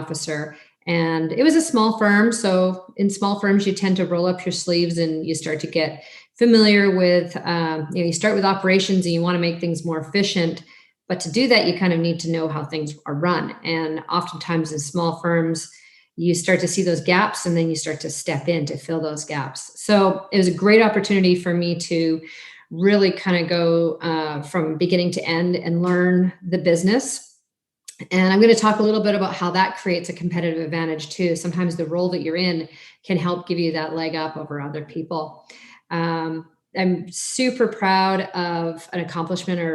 officer. And it was a small firm. So in small firms, you tend to roll up your sleeves and you start to get familiar with, you start with operations and you want to make things more efficient. But to do that, you kind of need to know how things are run. And oftentimes in small firms, you start to see those gaps and then you start to step in to fill those gaps. So it was a great opportunity for me to really kind of go from beginning to end and learn the business. And I'm going to talk a little bit about how that creates a competitive advantage too. Sometimes the role that you're in can help give you that leg up over other people. I'm super proud of an accomplishment or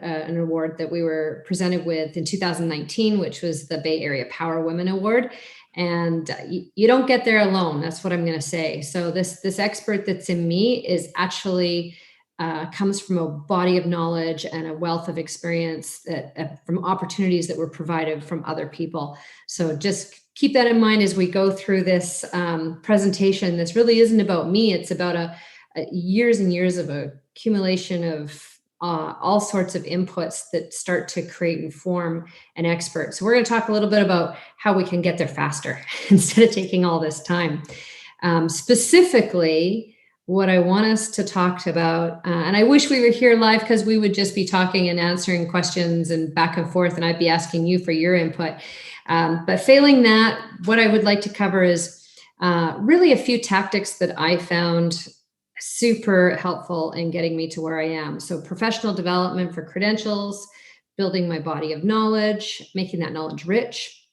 an award that we were presented with in 2019, which was the Bay Area Power Women Award. And you don't get there alone. That's what I'm going to say. So this expert that's in me is actually comes from a body of knowledge and a wealth of experience that from opportunities that were provided from other people. So just keep that in mind as we go through this presentation. This really isn't about me. It's about a years and years of accumulation of all sorts of inputs that start to create and form an expert. So we're going to talk a little bit about how we can get there faster instead of taking all this time. Specifically, what I want us to talk about, and I wish we were here live because we would just be talking and answering questions and back and forth, and I'd be asking you for your input. But failing that, what I would like to cover is really a few tactics that I found super helpful in getting me to where I am. So professional development for credentials, building my body of knowledge, making that knowledge rich.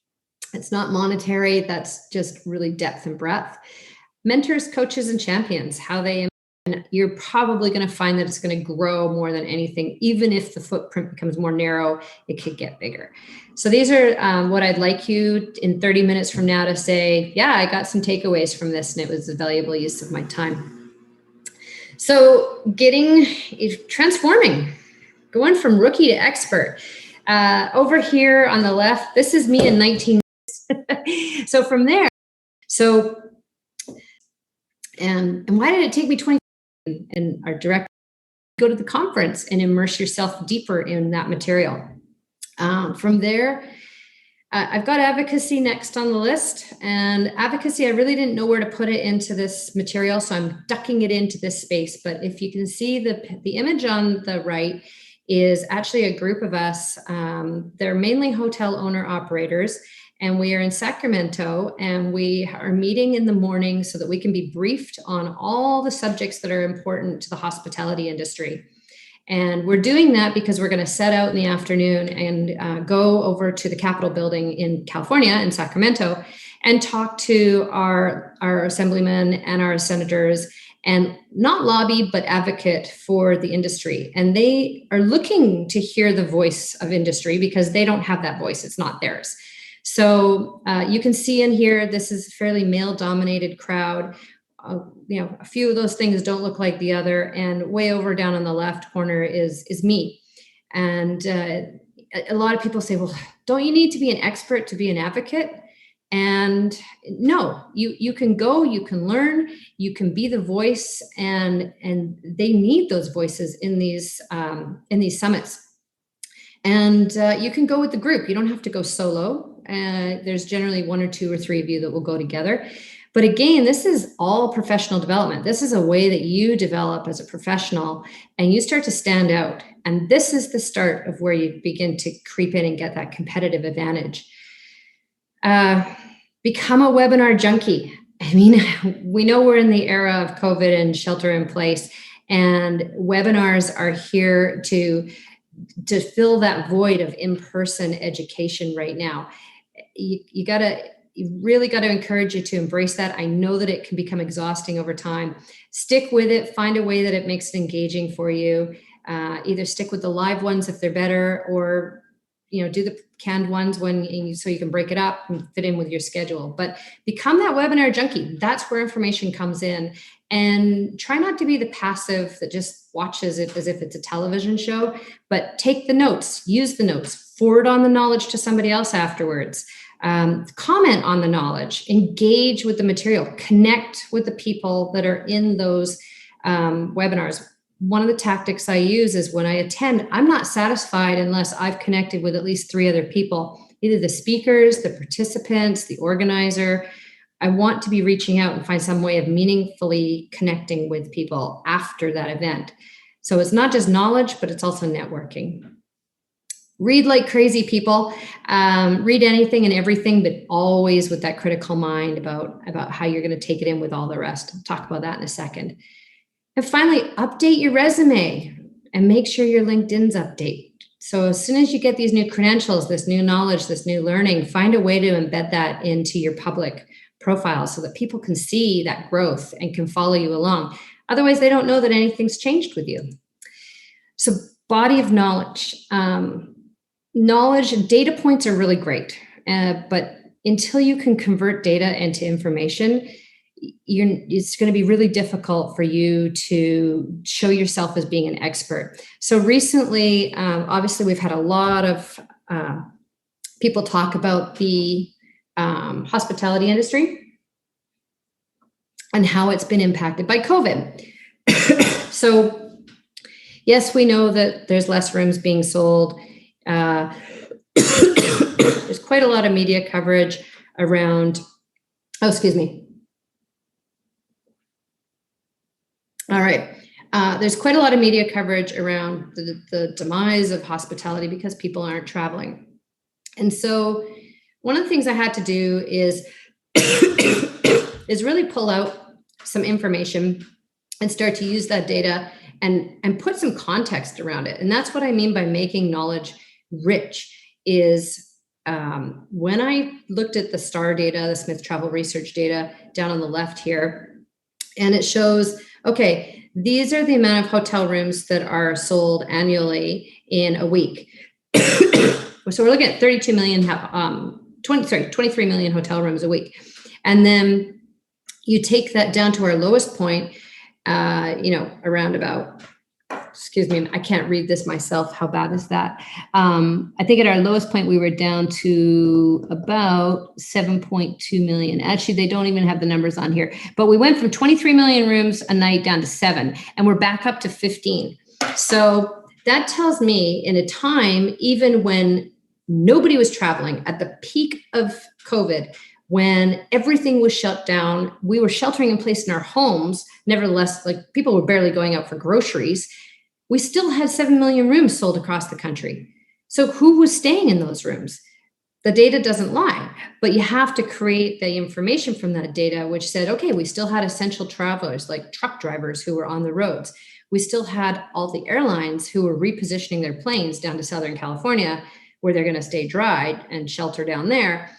It's not monetary, that's just really depth and breadth. Mentors, coaches, and champions, and you're probably going to find that it's going to grow more than anything. Even if the footprint becomes more narrow, it could get bigger. So these are what I'd like you in 30 minutes from now to say, yeah, I got some takeaways from this and it was a valuable use of my time. So transforming, going from rookie to expert. Over here on the left, this is me in 19. So from there, and why did it take me 20? And our director, go to the conference and immerse yourself deeper in that material. From there, I've got advocacy next on the list, and advocacy, I really didn't know where to put it into this material, so I'm ducking it into this space. But if you can see the image on the right is actually a group of us. They're mainly hotel owner operators, and we are in Sacramento, and we are meeting in the morning so that we can be briefed on all the subjects that are important to the hospitality industry. And we're doing that because we're going to set out in the afternoon and go over to the Capitol building in California, in Sacramento, and talk to our assemblymen and our senators, and not lobby, but advocate for the industry. And they are looking to hear the voice of industry because they don't have that voice. It's not theirs. So you can see in here, this is a fairly male-dominated crowd. A few of those things don't look like the other, and way over down on the left corner is me. And a lot of people say, well, don't you need to be an expert to be an advocate? And no, you can go, you can learn, you can be the voice, and they need those voices in these summits. And you can go with the group. You don't have to go solo. There's generally one or two or three of you that will go together. But again, this is all professional development. This is a way that you develop as a professional and you start to stand out. And this is the start of where you begin to creep in and get that competitive advantage. Become a webinar junkie. I mean, we know we're in the era of COVID and shelter in place, and webinars are here to fill that void of in-person education right now. You really got to encourage you to embrace that. I know that it can become exhausting over time. Stick with it. Find a way that it makes it engaging for you. Either stick with the live ones if they're better, or do the canned ones so you can break it up and fit in with your schedule. But become that webinar junkie. That's where information comes in. And try not to be the passive that just watches it as if it's a television show, but take the notes, use the notes, forward on the knowledge to somebody else afterwards. Comment on the knowledge, engage with the material, connect with the people that are in those webinars. One of the tactics I use is when I attend, I'm not satisfied unless I've connected with at least 3 other people either the speakers, the participants, the organizer. I want to be reaching out and find some way of meaningfully connecting with people after that event. So it's not just knowledge, but it's also networking. Read like crazy, people. Read anything and everything, but always with that critical mind about how you're going to take it in with all the rest. I'll talk about that in a second. And finally, update your resume and make sure your LinkedIn's updated. So as soon as you get these new credentials, this new knowledge, this new learning, find a way to embed that into your public profile so that people can see that growth and can follow you along. Otherwise, they don't know that anything's changed with you. So body of knowledge. Knowledge and data points are really great, but until you can convert data into information, it's going to be really difficult for you to show yourself as being an expert. So recently, obviously, we've had a lot of people talk about the hospitality industry and how it's been impacted by COVID. So, yes, we know that there's less rooms being sold. There's quite a lot of media coverage around, All right. There's quite a lot of media coverage around the demise of hospitality because people aren't traveling. And so one of the things I had to do is really pull out some information and start to use that data and put some context around it. And that's what I mean by making knowledge rich is when I looked at the STAR data, the Smith Travel Research data down on the left here, and it shows, okay, these are the amount of hotel rooms that are sold annually in a week. So we're looking at 23 million hotel rooms a week. And then you take that down to our lowest point, around about, I can't read this myself. How bad is that? I think at our lowest point, we were down to about 7.2 million. Actually, they don't even have the numbers on here, but we went from 23 million rooms a night down to 7, and we're back up to 15. So that tells me in a time, even when nobody was traveling at the peak of COVID, when everything was shut down, we were sheltering in place in our homes. Nevertheless, like people were barely going out for groceries. We still had 7 million rooms sold across the country. So who was staying in those rooms? The data doesn't lie, but you have to create the information from that data, which said, okay, we still had essential travelers like truck drivers who were on the roads. We still had all the airlines who were repositioning their planes down to Southern California, where they're going to stay dry and shelter down there.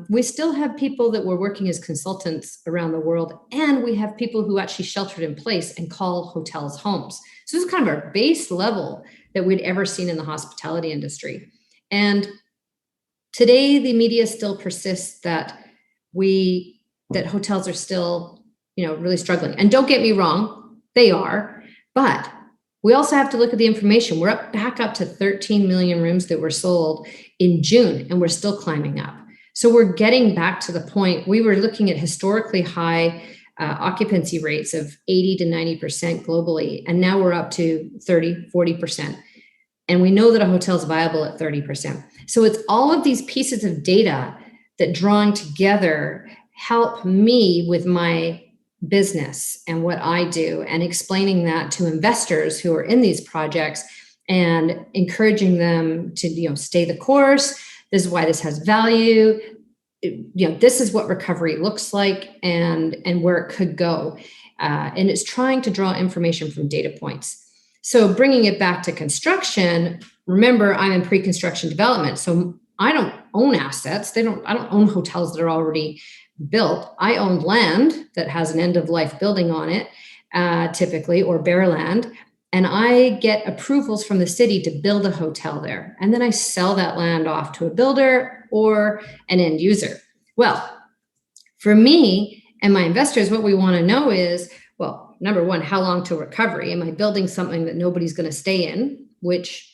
We still have people that were working as consultants around the world, and we have people who actually sheltered in place and call hotels homes. So this is kind of our base level that we'd ever seen in the hospitality industry. And today, the media still persists that hotels are still, really struggling. And don't get me wrong, they are, but we also have to look at the information. We're back up to 13 million rooms that were sold in June, and we're still climbing up. So we're getting back to the point. We were looking at historically high occupancy rates of 80 to 90% globally, and now we're up to 30, 40%. And we know that a hotel is viable at 30%. So it's all of these pieces of data that drawing together help me with my business and what I do, and explaining that to investors who are in these projects and encouraging them to, stay the course. This is why this has value. This is what recovery looks like and where it could go. And it's trying to draw information from data points. So bringing it back to construction, remember, I'm in pre-construction development. So I don't own assets. I don't own hotels that are already built. I own land that has an end-of-life building on it, typically, or bare land. And I get approvals from the city to build a hotel there. And then I sell that land off to a builder or an end user. Well, for me and my investors, what we want to know is, well, number one, how long to recovery? Am I building something that nobody's going to stay in? Which,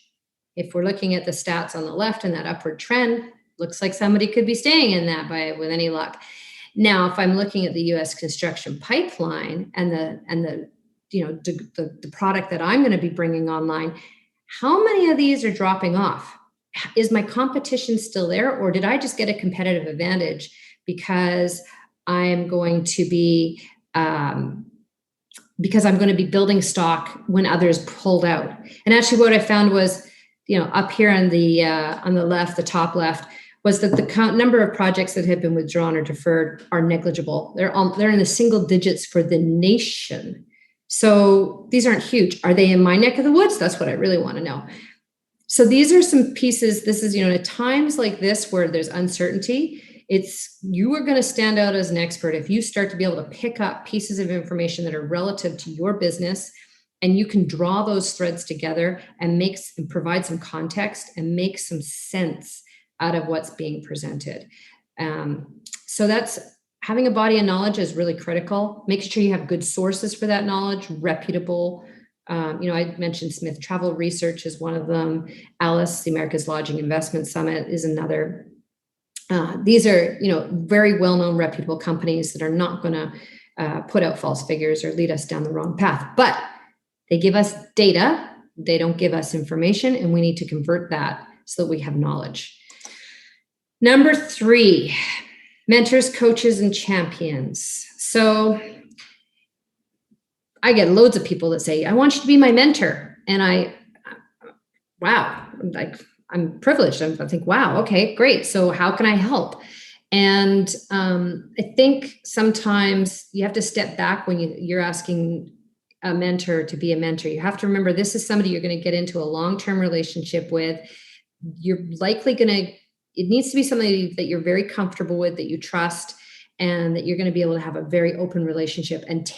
if we're looking at the stats on the left and that upward trend, looks like somebody could be staying in that with any luck. Now, if I'm looking at the U.S. construction pipeline and the product that I'm going to be bringing online, how many of these are dropping off? is my competition still there, or did I just get a competitive advantage because I'm going to be because I'm going to be building stock when others pulled out? And actually, what I found was, up here on the left, the top left, was that the number of projects that have been withdrawn or deferred are negligible. They're in the single digits for the nation. So these aren't huge. Are they in my neck of the woods? That's what I really want to know. So these are some pieces. This is, at times like this where there's uncertainty, you are going to stand out as an expert if you start to be able to pick up pieces of information that are relative to your business, and you can draw those threads together and provide some context and make some sense out of what's being presented. So that's having a body of knowledge is really critical. Making sure you have good sources for that knowledge, reputable. I mentioned Smith Travel Research is one of them. ALICE, the America's Lodging Investment Summit, is another. These are, very well-known, reputable companies that are not going to put out false figures or lead us down the wrong path. But they give us data. They don't give us information, and we need to convert that so that we have knowledge. Number 3, mentors, coaches, and champions. So I get loads of people that say, I want you to be my mentor. And wow, I'm privileged. I think, wow, okay, great. So how can I help? And I think sometimes you have to step back when you're asking a mentor to be a mentor. You have to remember this is somebody you're going to get into a long-term relationship with. You're likely it needs to be somebody that you're very comfortable with, that you trust, and that you're going to be able to have a very open relationship and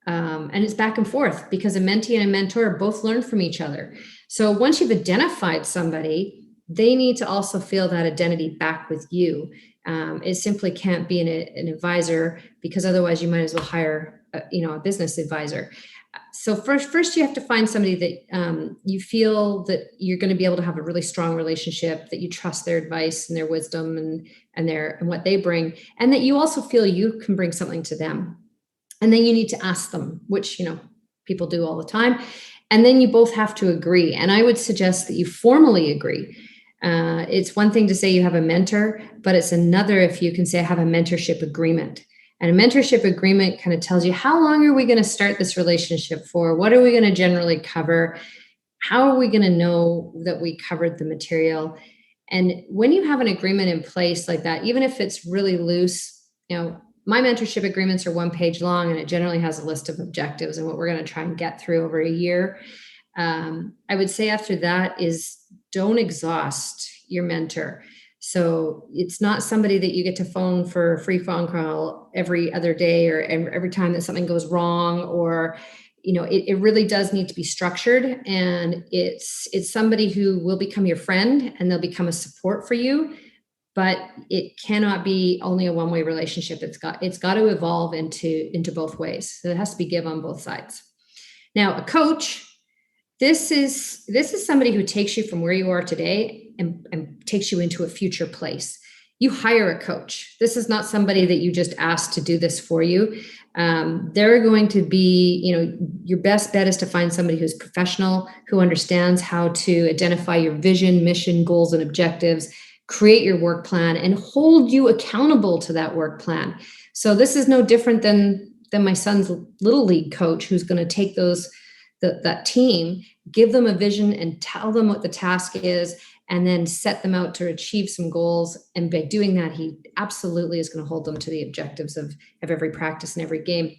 and it's back and forth, because a mentee and a mentor both learn from each other. So once you've identified somebody, they need to also feel that identity back with you. It simply can't be an advisor, because otherwise you might as well hire a business advisor. So first you have to find somebody that you feel that you're going to be able to have a really strong relationship, that you trust their advice and their wisdom and what they bring, and that you also feel you can bring something to them. And then you need to ask them, which, people do all the time. And then you both have to agree. And I would suggest that you formally agree. It's one thing to say you have a mentor, but it's another if you can say, I have a mentorship agreement. And a mentorship agreement kind of tells you, how long are we going to start this relationship for? What are we going to generally cover? How are we going to know that we covered the material? And when you have an agreement in place like that, even if it's really loose, my mentorship agreements are 1 page long, and it generally has a list of objectives and what we're going to try and get through over a year. I would say after that is don't exhaust your mentor. So it's not somebody that you get to phone for a free phone call every other day or every time that something goes wrong, or, it really does need to be structured. And it's somebody who will become your friend, and they'll become a support for you. But it cannot be only a one-way relationship. It's got to evolve into both ways. So it has to be give on both sides. Now, a coach, this is somebody who takes you from where you are today and takes you into a future place. You hire a coach. This is not somebody that you just ask to do this for you. They're going to be, your best bet is to find somebody who's professional, who understands how to identify your vision, mission, goals, and objectives, create your work plan, and hold you accountable to that work plan. So this is no different than my son's little league coach, who's going to take that team, give them a vision and tell them what the task is, and then set them out to achieve some goals. And by doing that, he absolutely is going to hold them to the objectives of every practice and every game.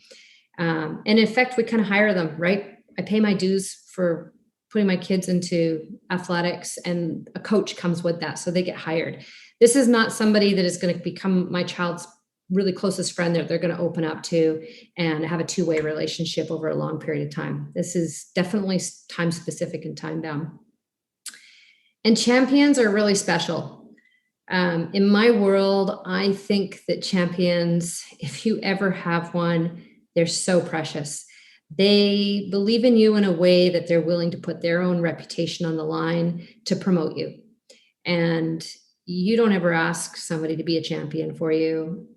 And in effect, we kind of hire them, right? I pay my dues for putting my kids into athletics, and a coach comes with that. So they get hired. This is not somebody that is going to become my child's really closest friend that they're going to open up to and have a two-way relationship over a long period of time. This is definitely time specific and time bound. And champions are really special. In my world, I think that champions, if you ever have one, they're so precious. They believe in you in a way that they're willing to put their own reputation on the line to promote you. And you don't ever ask somebody to be a champion for you.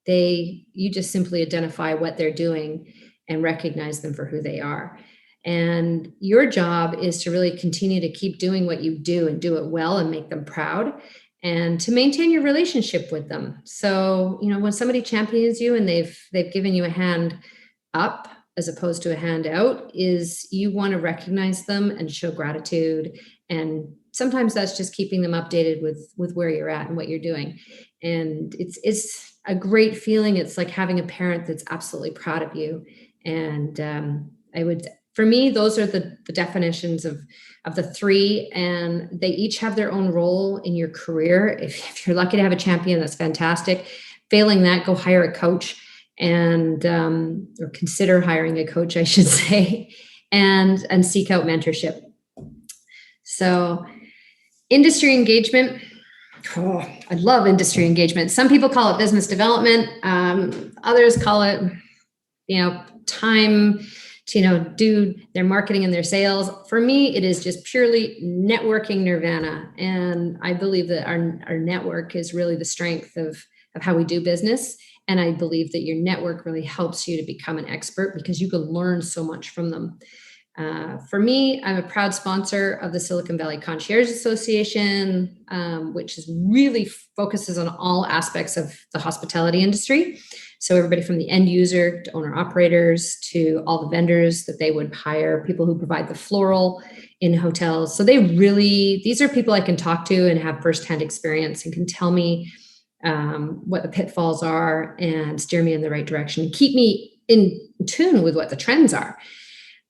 You just simply identify what they're doing and recognize them for who they are. And your job is to really continue to keep doing what you do and do it well and make them proud and to maintain your relationship with them. So, when somebody champions you and they've given you a hand up as opposed to a hand out, is you want to recognize them and show gratitude. And sometimes that's just keeping them updated with where you're at and what you're doing. And it's a great feeling. It's like having a parent that's absolutely proud of you. And for me, those are the definitions of the three, and they each have their own role in your career. If you're lucky to have a champion, that's fantastic. Failing that, go hire a coach and or consider hiring a coach, I should say, and seek out mentorship. So industry engagement. Oh, I love industry engagement. Some people call it business development. Others call it, time to, do their marketing and their sales. For me, it is just purely networking nirvana. And I believe that our network is really the strength of how we do business. And I believe that your network really helps you to become an expert because you can learn so much from them. For me, I'm a proud sponsor of the Silicon Valley Concierge Association, which really focuses on all aspects of the hospitality industry. So everybody from the end user to owner operators to all the vendors that they would hire, people who provide the floral in hotels. So these are people I can talk to and have firsthand experience and can tell me what the pitfalls are and steer me in the right direction, keep me in tune with what the trends are.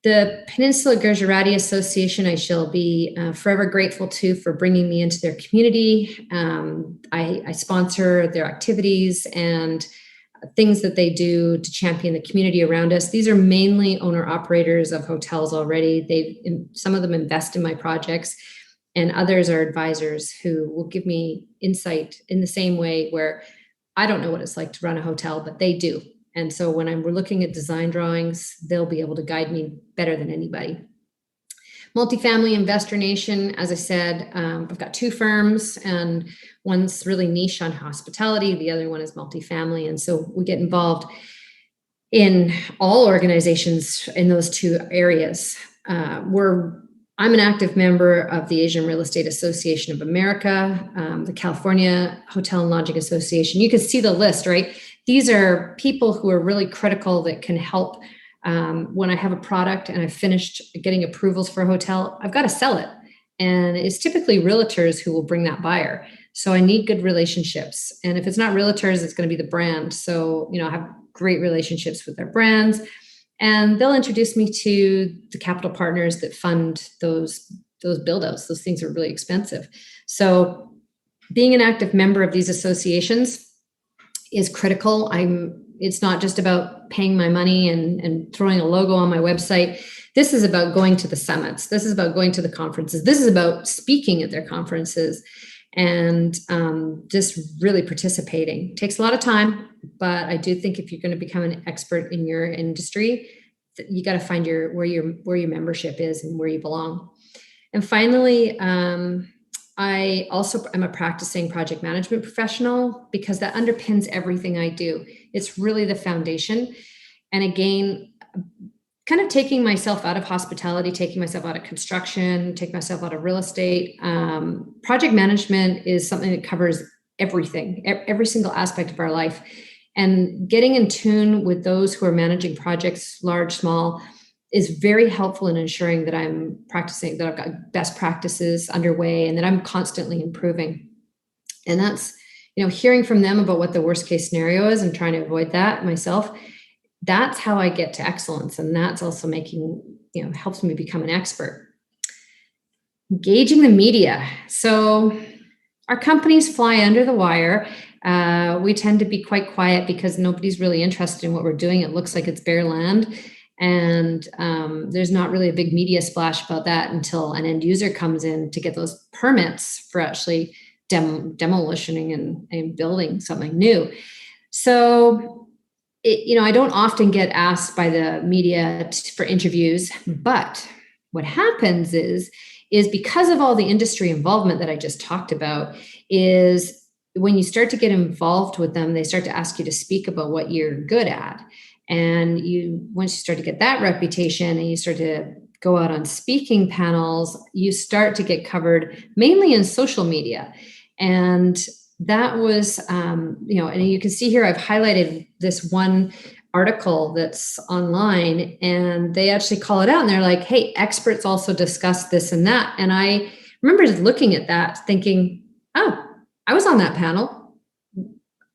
The Peninsula Gujarati Association, I shall be forever grateful to for bringing me into their community. I sponsor their activities and things that they do to champion the community around us. These are mainly owner operators of hotels already. Some of them invest in my projects, and others are advisors who will give me insight in the same way where I don't know what it's like to run a hotel, but they do. And so when we're looking at design drawings, they'll be able to guide me better than anybody. Multifamily Investor Nation, as I said, I've got two firms, and one's really niche on hospitality. The other one is multifamily. And so we get involved in all organizations in those two areas. I'm an active member of the Asian Real Estate Association of America, the California Hotel and Lodging Association. You can see the list, right? These are people who are really critical that can help. When I have a product and I've finished getting approvals for a hotel, I've got to sell it. And it's typically realtors who will bring that buyer. So I need good relationships. And if it's not realtors, it's going to be the brand. So, I have great relationships with their brands. And they'll introduce me to the capital partners that fund those build outs. Those things are really expensive. So being an active member of these associations is critical. It's not just about paying my money and throwing a logo on my website. This is about going to the summits. This is about going to the conferences. This is about speaking at their conferences and just really participating. It takes a lot of time, but I do think if you're going to become an expert in your industry, you got to find where your membership is and where you belong. And finally, I also am a practicing project management professional because that underpins everything I do. It's really the foundation. And again, kind of taking myself out of hospitality, taking myself out of construction, taking myself out of real estate. Project management is something that covers everything, every single aspect of our life. And getting in tune with those who are managing projects, large, small, is very helpful in ensuring that I'm practicing, that I've got best practices underway and that I'm constantly improving. And that's, hearing from them about what the worst case scenario is and trying to avoid that myself. That's how I get to excellence. And that's also helps me become an expert. Engaging the media. So our companies fly under the wire. We tend to be quite quiet because nobody's really interested in what we're doing. It looks like it's bare land. And there's not really a big media splash about that until an end user comes in to get those permits for actually demolishing and building something new. So, I don't often get asked by the media for interviews, but what happens is because of all the industry involvement that I just talked about, is when you start to get involved with them, they start to ask you to speak about what you're good at. And once you start to get that reputation and you start to go out on speaking panels, you start to get covered mainly in social media. And that was, and you can see here, I've highlighted this one article that's online, and they actually call it out and they're like, hey, experts also discuss this and that. And I remember looking at that thinking, oh, I was on that panel.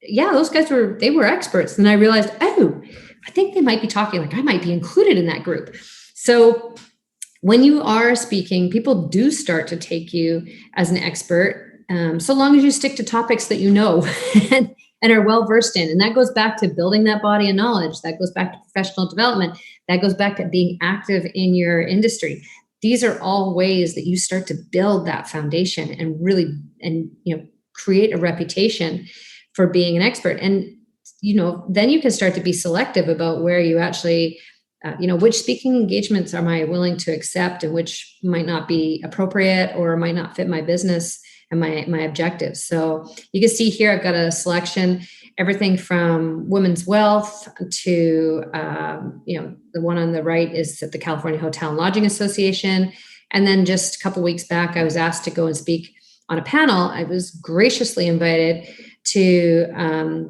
Yeah, those guys they were experts. And I realized, oh, I think they might be talking, like I might be included in that group. So when you are speaking, people do start to take you as an expert, so long as you stick to topics that you know and are well versed in. And that goes back to building that body of knowledge. That goes back to professional development. That goes back to being active in your industry. These are all ways that you start to build that foundation and really, create a reputation for being an expert. And, then you can start to be selective about where you actually, which speaking engagements am I willing to accept and which might not be appropriate or might not fit my business and my objectives. So you can see here, I've got a selection, everything from women's wealth to, the one on the right is at the California Hotel and Lodging Association. And then just a couple of weeks back, I was asked to go and speak on a panel. I was graciously invited to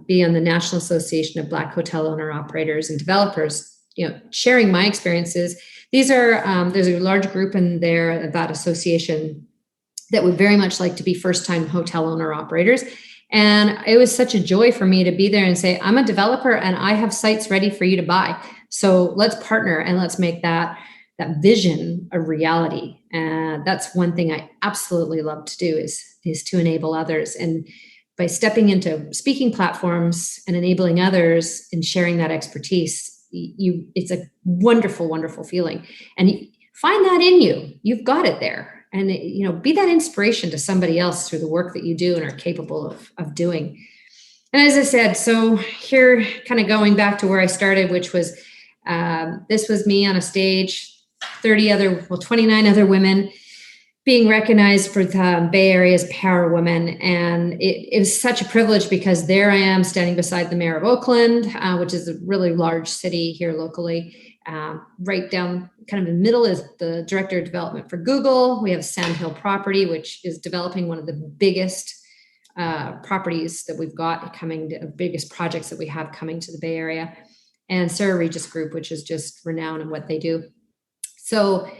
be on the National Association of Black Hotel Owner Operators and Developers, sharing my experiences. These are, there's a large group in there, that association, that would very much like to be first-time hotel owner operators. And it was such a joy for me to be there and say, I'm a developer and I have sites ready for you to buy. So let's partner and let's make that vision a reality. And that's one thing I absolutely love to do is to enable others. And by stepping into speaking platforms and enabling others and sharing that expertise, it's a wonderful, wonderful feeling. And find that in you. You've got it there. And, be that inspiration to somebody else through the work that you do and are capable of doing. And as I said, so here, kind of going back to where I started, which was, this was me on a stage, 29 other women being recognized for the Bay Area's Power Women. And it was such a privilege because there I am standing beside the mayor of Oakland, which is a really large city here locally. Right down kind of in the middle is the director of development for Google. We have Sandhill Property, which is developing one of the biggest properties that we've got coming, the biggest projects that we have coming to the Bay Area. And Sarah Regis Group, which is just renowned in what they do. So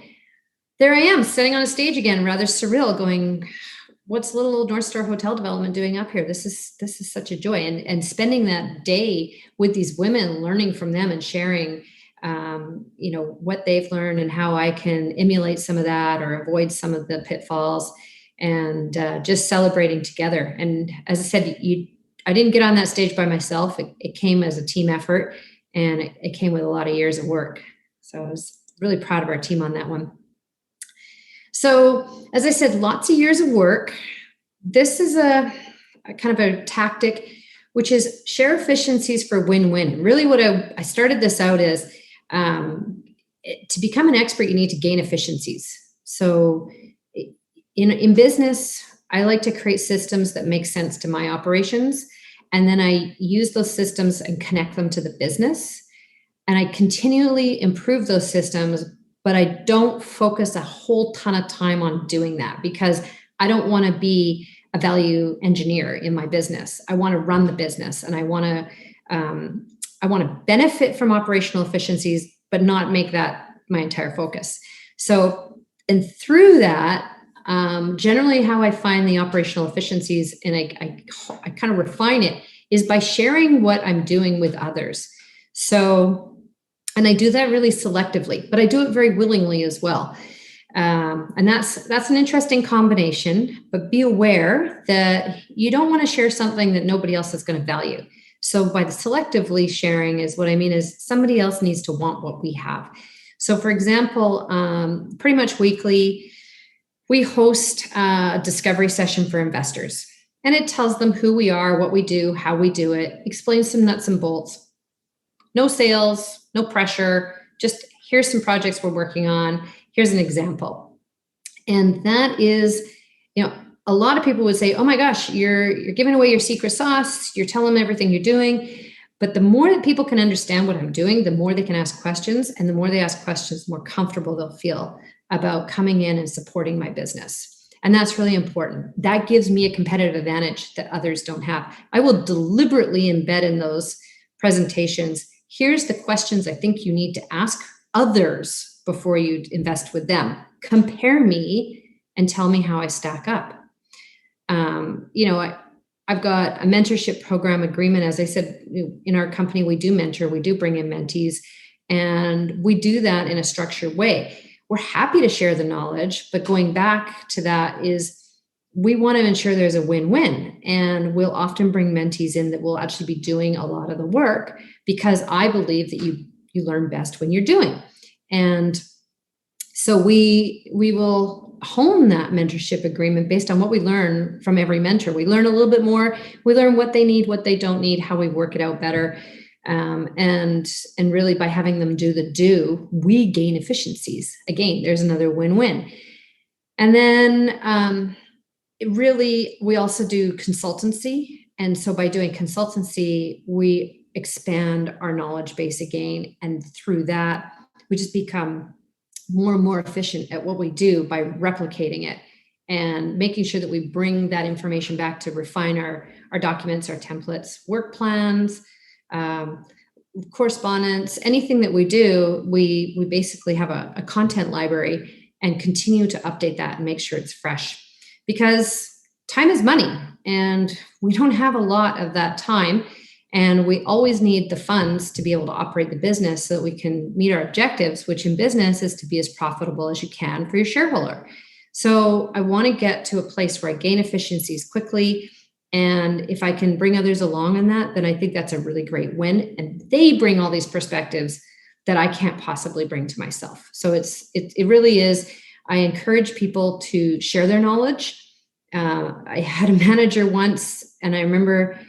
there I am sitting on a stage again, rather surreal, going, what's little North Star Hotel Development doing up here? This is such a joy. And spending that day with these women, learning from them and sharing what they've learned and how I can emulate some of that or avoid some of the pitfalls, and just celebrating together. And as I said, I didn't get on that stage by myself. It came as a team effort, and it came with a lot of years of work. So I was really proud of our team on that one. So as I said, lots of years of work. This is a kind of a tactic, which is share efficiencies for win-win. Really what I started this out as, to become an expert, you need to gain efficiencies. So in business, I like to create systems that make sense to my operations. And then I use those systems and connect them to the business. And I continually improve those systems, but I don't focus a whole ton of time on doing that because I don't want to be a value engineer in my business. I want to run the business, and I want to benefit from operational efficiencies, but not make that my entire focus. So, and through that, generally how I find the operational efficiencies, and I kind of refine it, is by sharing what I'm doing with others. So, and I do that really selectively, but I do it very willingly as well. And that's an interesting combination, but be aware that you don't want to share something that nobody else is going to value. So by the selectively sharing is what I mean is somebody else needs to want what we have. So for example, pretty much weekly, we host a discovery session for investors, and it tells them who we are, what we do, how we do it, explains some nuts and bolts. No sales, no pressure, just here's some projects we're working on. Here's an example. And that is, a lot of people would say, oh my gosh, you're giving away your secret sauce. You're telling them everything you're doing. But the more that people can understand what I'm doing, the more they can ask questions. And the more they ask questions, the more comfortable they'll feel about coming in and supporting my business. And that's really important. That gives me a competitive advantage that others don't have. I will deliberately embed in those presentations, here's the questions I think you need to ask others before you invest with them. Compare me and tell me how I stack up. I've got a mentorship program agreement. As I said, in our company, we do mentor, we do bring in mentees, and we do that in a structured way. We're happy to share the knowledge, but going back to that is we want to ensure there's a win-win. And we'll often bring mentees in that will actually be doing a lot of the work, because I believe that you learn best when you're doing. And so we will hone that mentorship agreement based on what we learn from every mentor. We learn a little bit more. We learn what they need, what they don't need, how we work it out better. And really by having them do, we gain efficiencies. Again, there's another win-win. And then we also do consultancy. And so by doing consultancy, we expand our knowledge base again. And through that, we just become more and more efficient at what we do by replicating it and making sure that we bring that information back to refine our documents, our templates, work plans, correspondence, anything that we do. We basically have a content library and continue to update that and make sure it's fresh, because time is money and we don't have a lot of that time. And we always need the funds to be able to operate the business so that we can meet our objectives, which in business is to be as profitable as you can for your shareholder. So I want to get to a place where I gain efficiencies quickly. And if I can bring others along in that, then I think that's a really great win. And they bring all these perspectives that I can't possibly bring to myself. So it really is, I encourage people to share their knowledge. I had a manager once, and I remember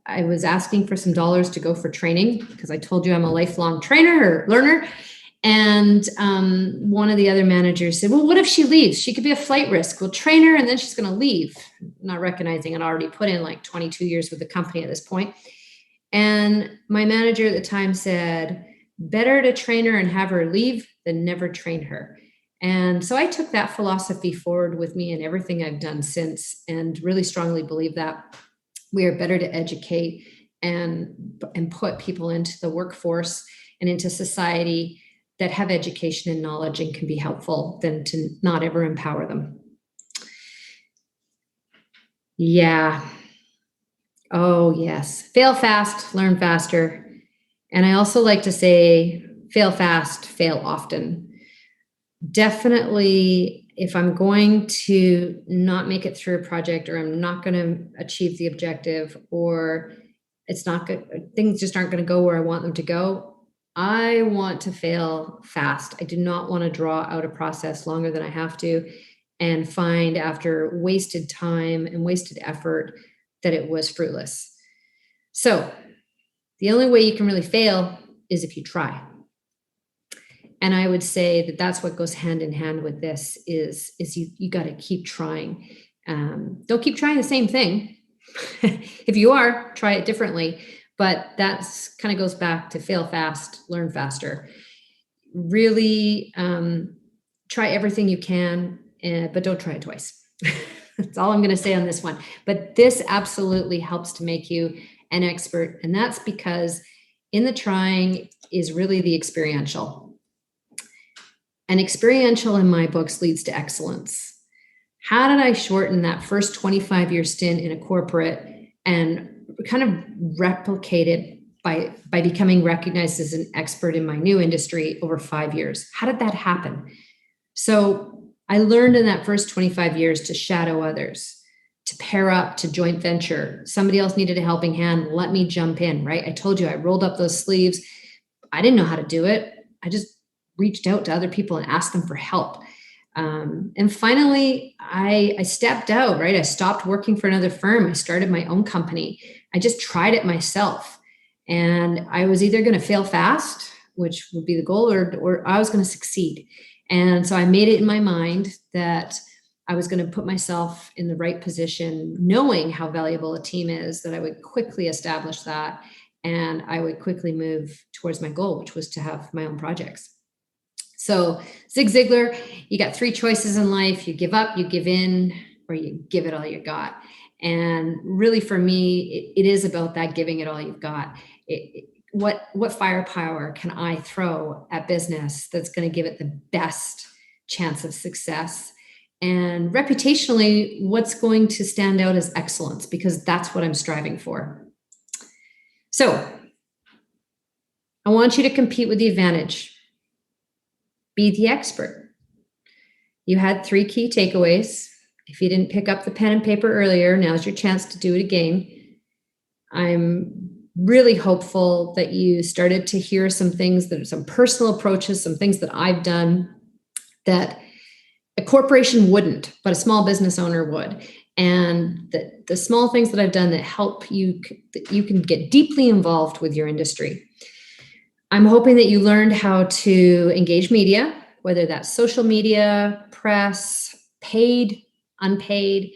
I was asking for some dollars to go for training, because I told you I'm a lifelong trainer or learner. And one of the other managers said, well, what if she leaves? She could be a flight risk. We'll train her and then she's going to leave. Not recognizing I'd already put in like 22 years with the company at this point. And my manager at the time said, better to train her and have her leave than never train her. And so I took that philosophy forward with me in everything I've done since, and really strongly believe that we are better to educate and put people into the workforce and into society that have education and knowledge and can be helpful than to not ever empower them. Yeah. Oh, yes. Fail fast, learn faster. And I also like to say, fail fast, fail often. Definitely, if I'm going to not make it through a project, or I'm not going to achieve the objective, or it's not good, things just aren't going to go where I want them to go, I want to fail fast. I do not want to draw out a process longer than I have to and find after wasted time and wasted effort that it was fruitless. So the only way you can really fail is if you try. And I would say that that's what goes hand in hand with this is you got to keep trying. Don't keep trying the same thing. If you are, try it differently. But that's kind of goes back to fail fast, learn faster. Really try everything you can, but don't try it twice. That's all I'm going to say on this one. But this absolutely helps to make you an expert. And that's because in the trying is really the experiential. And experiential in my books leads to excellence. How did I shorten that first 25-year stint in a corporate and kind of replicate it by becoming recognized as an expert in my new industry over 5 years? How did that happen? So I learned in that first 25 years to shadow others, to pair up, to joint venture. Somebody else needed a helping hand. Let me jump in, right? I told you I rolled up those sleeves. I didn't know how to do it. I just reached out to other people and asked them for help. And finally, I stepped out, right? I stopped working for another firm. I started my own company. I just tried it myself. And I was either going to fail fast, which would be the goal, or I was going to succeed. And so I made it in my mind that I was going to put myself in the right position, knowing how valuable a team is, that I would quickly establish that and I would quickly move towards my goal, which was to have my own projects. So Zig Ziglar, you got three choices in life: you give up, you give in, or you give it all you got. And really, for me, it is about that giving it all you've got. What firepower can I throw at business that's going to give it the best chance of success? And reputationally, what's going to stand out as excellence? Because that's what I'm striving for. So I want you to compete with the advantage. Be the expert. You had 3 key takeaways. If you didn't pick up the pen and paper earlier, now's your chance to do it again. I'm really hopeful that you started to hear some things, that are some personal approaches, some things that I've done that a corporation wouldn't, but a small business owner would. And the small things that I've done that help you, that you can get deeply involved with your industry. I'm hoping that you learned how to engage media, whether that's social media, press, paid, unpaid.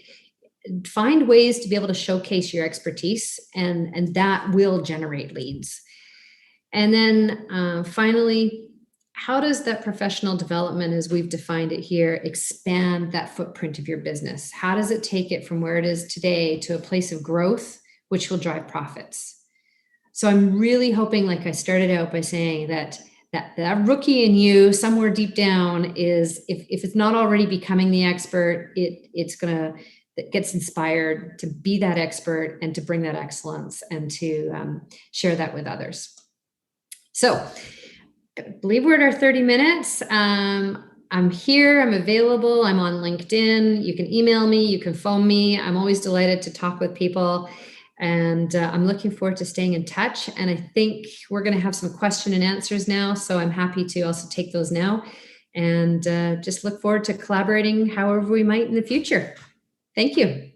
Find ways to be able to showcase your expertise, and that will generate leads. And then finally, how does that professional development, as we've defined it here, expand that footprint of your business? How does it take it from where it is today to a place of growth, which will drive profits? So I'm really hoping, like I started out by saying, that rookie in you somewhere deep down is, if it's not already becoming the expert, it gets inspired to be that expert and to bring that excellence and to share that with others. So I believe we're at our 30 minutes. I'm here, I'm available, I'm on LinkedIn. You can email me, you can phone me. I'm always delighted to talk with people. And I'm looking forward to staying in touch. And I think we're going to have some question and answers now. So I'm happy to also take those now, and just look forward to collaborating however we might in the future. Thank you.